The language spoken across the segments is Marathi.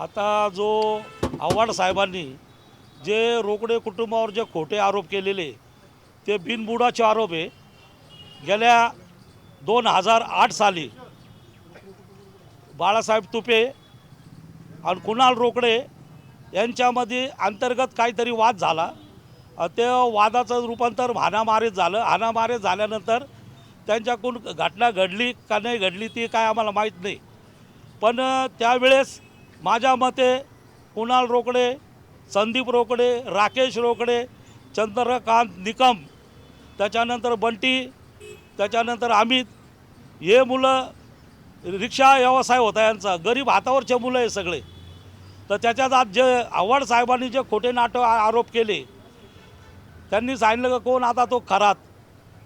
आता जो आव्हाड साहेबांनी जे रोकडे कुटुंबावर जे खोटे आरोप केलेले ते बिनबुडाचे आरोप आहे। गेल्या 2008 साली बाळासाहेब तुपे आणि कुणाल रोकडे यांच्यामध्ये अंतर्गत काहीतरी वाद झाला। ते वादाचं रूपांतर हाणामारीत झालं। हाणामारी झाल्यानंतर त्यांच्याकडून घटना घडली का नाही घडली ती काय आम्हाला माहीत नाही, पण त्यावेळेस माझ्या मते कुणाल रोकडे, संदीप रोकडे, राकेश रोकडे, चंद्रकांत निकम, त्याच्यानंतर बंटी, त्याच्यानंतर अमित, हे मुलं रिक्षा व्यवसाय होता यांचा, गरीब हातावरचे मुलं आहे सगळे। तर त्याच्यात आज जे आव्हाड साहेबांनी जे खोटे नाटक आरोप केले, त्यांनी सांगितलं का कोण आता तो खरात,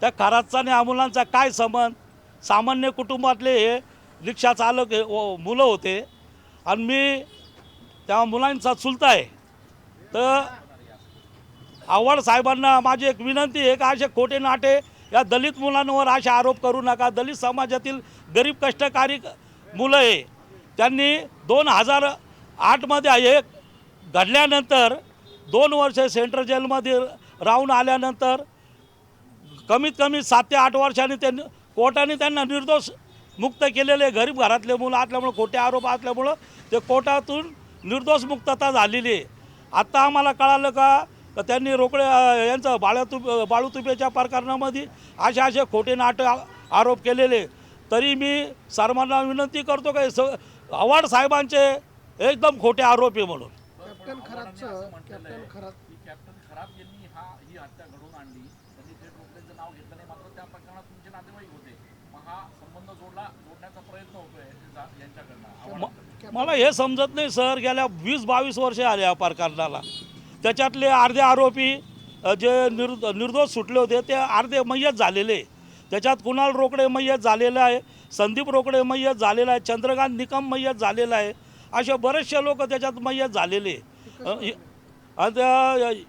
त्या खरातचा आणि मुलांचा काय संबंध? सामान्य कुटुंबातले हे रिक्षा चालक मुलं होते आणि मी त्या मुलांचा चुलता आहे। तर आव्हाड साहेबांना माझी एक विनंती आहे का असे खोटे नाटे या दलित मुलांवर असे आरोप करू नका। दलित समाजातील गरीब कष्टकारी मुलं आहे, त्यांनी 2008मध्ये हे घडल्यानंतर 2 वर्ष सेंट्रल जेलमध्ये राहून आल्यानंतर कमीत कमी 7 ते 8 वर्षांनी त्यांनी कोर्टाने त्यांना निर्दोष मुक्त केलेले। गरीब घरातले मुलं असल्यामुळे खोटे आरोप असल्यामुळं ते कोर्टातून निर्दोष मुक्तता झालेली आहे। आत्ता आम्हाला कळालं का त्यांनी रोकडे यांचं बाळू तुपेच्या प्रकरणामध्ये असे खोटे नाटक आरोप केलेले। तरी मी सर्वांना विनंती करतो की आव्हाड साहेबांचे एकदम खोटे आरोप आहे म्हणून। कॅप्टन खरात यांनी ही हत्या घडवून आणली, त्यांनी थेट रोकड्यांचं नाव घेतलं नाही, मात्र त्या प्रकरणात तुमचे नातेवाईक होते, मग हा संबंध जोडण्याचा प्रयत्न होतोय यांच्याकडनं। मला हे समजत नाही सर, गेल्या 20-22 वर्षे आले या प्रकरणाला। त्याच्यातले अर्धे आरोपी जे निर्दोष सुटले होते ते अर्धे मय्यत झालेले। त्याच्यात कुणाल रोकडे मय्यत झालेला आहे, संदीप रोकडे मय्यत झालेला आहे, चंद्रकांत निकम मय्यत झालेला आहे, असे बरेचसे लोक त्याच्यात मय्यत झालेले। आणि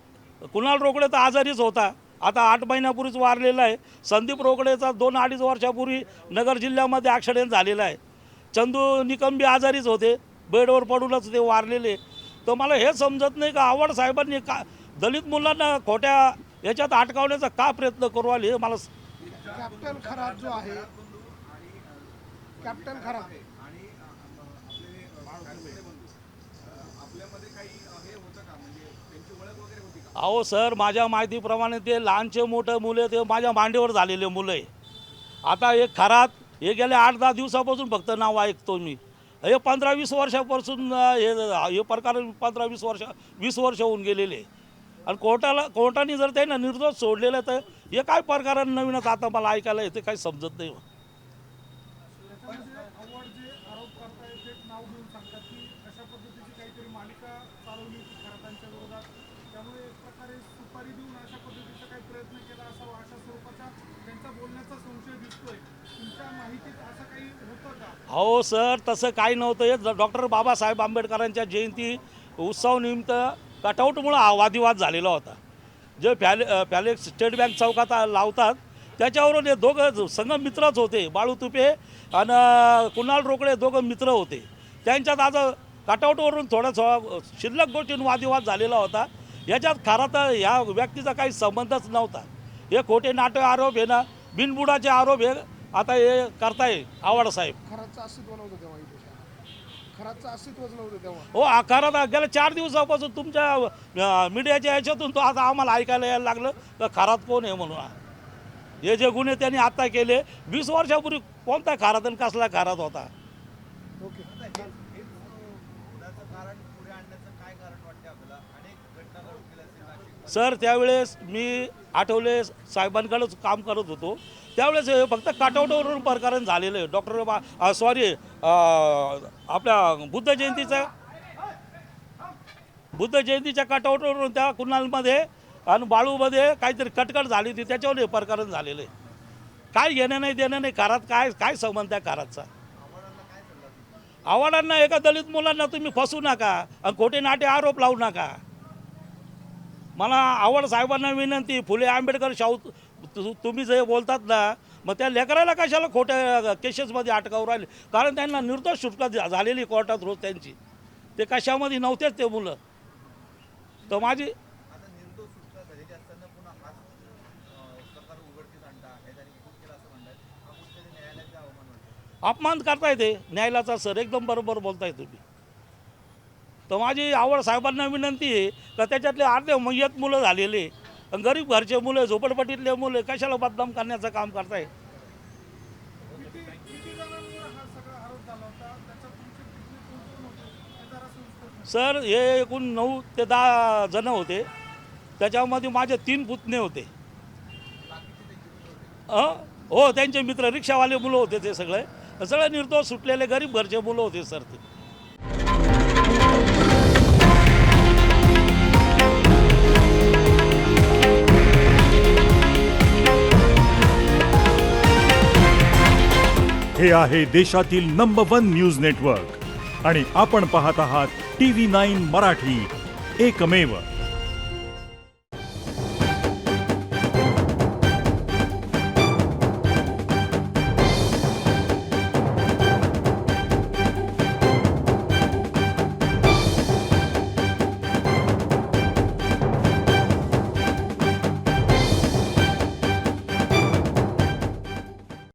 कुणाल रोकडे तर आजारीच होता, आता 8 महिन्यापूर्वीच वारलेला आहे। संदीप रोकडेचा 2-2.5 वर्षापूर्वी नगर जिल्ह्यामध्ये ॲक्सिडेंट झालेला आहे। चंदू निकम बी आजारीच होते, बेडवर पडूनच ते वारलेले। तर मला हे समजत नाही का आव्हाड साहेबांनी का दलित मुलांना खोट्या याच्यात अटकावण्याचा का प्रयत्न करू आले हे मला। कॅप्टन खरात जो आहे, कॅप्टन खरात अहो सर, माझ्या माहितीप्रमाणे ते लहानचे मोठे मुले ते माझ्या मांडीवर झालेले मुलं आहे। आता हे खरात हे गेल्या 8-10 दिवसापासून फक्त नाव ऐकतो मी। हे 15-20 वर्षापासून हे प्रकार 15-20 वर्ष होऊन गेलेले। आणि कोर्टाने जर त्यांना निर्दोष सोडलेलं तर हे काय प्रकरण नवीनच आता मला ऐकायला येते, काही समजत नाही। हो सर, तसं काही नव्हतं। हे डॉक्टर बाबासाहेब आंबेडकरांच्या जयंती उत्सवानिमित्त कटआउटमुळं हा वादिवाद झालेला होता। जे पॅलेस स्टेट बँक चौकात लावतात त्याच्यावरून हे दोघं संघ मित्रच होते, बाळू तुपे आणि कुणाल रोकडे दोघं मित्र होते। त्यांच्यात आज कटआउटवरून थोडं शिल्लक गोष्टींवर वादिवाद झालेला होता। याच्यात खरं तर ह्या व्यक्तीचा काही संबंधच नव्हता। हे खोटे नाटक आरोप आहे ना, बिनबुडाचे आरोप हे आता हे करताय आव्हाड साहेब। खराचं अस्तित्व नव्हतं तेव्हा, खराचं अस्तित्वच नव्हतं तेव्हा। हो, खरं गेल्या 4 दिवसापासून तुमच्या मीडियाच्या ह्याच्यातून तो आता आम्हाला ऐकायला यायला लागलं तर खरात कोण आहे म्हणून। हे जे गुन्हे त्यांनी आता केले 20 वर्षापूर्वी कोणता खरात आणि कसला खरात होता? ओके। सर, त्यावेळेस मी आठवले साहेबांकडेच काम करत होतो, त्यावेळेस हे फक्त कटआउटवरून प्रकरण झालेलं आहे। आपल्या बुद्ध जयंतीच्या कटआउटवरून त्या कुणालमध्ये आणि बाळूमध्ये काहीतरी कटकट झाली होती, त्याच्यावर हे प्रकरण झालेलं आहे। काय घेणं नाही देणं नाही, खरात काय संबंध त्या खरातचा? आव्हाडांना एका दलित मुलांना तुम्ही फसू नका आणि खोटे नाटे आरोप लावू नका। मला आव्हाड साहेबांना विनंती, फुले आंबेडकर शाहू तुम्ही जे बोलतात ना, मग त्या लेकराला कशाला खोट्या केसेसमध्ये अटकावून राहिले? कारण त्यांना निर्दोष सुटका झालेली कोर्टात रोज त्यांची। ते कशामध्ये नव्हतेच ते मुलं. तर माझी आता निर्दोष सुटका झालेली असताना पुन्हा हाच प्रकार उघडकीस आणता आहे आणि खूप केला असं म्हणतात. हा कुठेतरी न्यायालयाचा अवमान वाटतो. अपमान करताय ते न्यायालयाचा सर, एकदम बरोबर बोलताय तुम्ही. तर माझी आवड साहेबांना विनंती आहे का त्याच्यातले अर्धे मय्यत मुलं झालेले, गरीब घरचे मुलं, झोपडपट्टीतले मुलं कशाला बदनाम करण्याचं काम करताय. सर हे एकूण 9 ते 10 जण होते. त्याच्यामध्ये माझे 3 पुतणे होते. हो, त्यांचे मित्र रिक्षावाले मुलं होते. ते सगळे निर्दोष सुटलेले गरीब घरचे मुलं होते सर ते. हे आहे देशातील नंबर 1 न्यूज नेटवर्क आणि आपण पाहत आहात TV9 मराठी, एकमेव.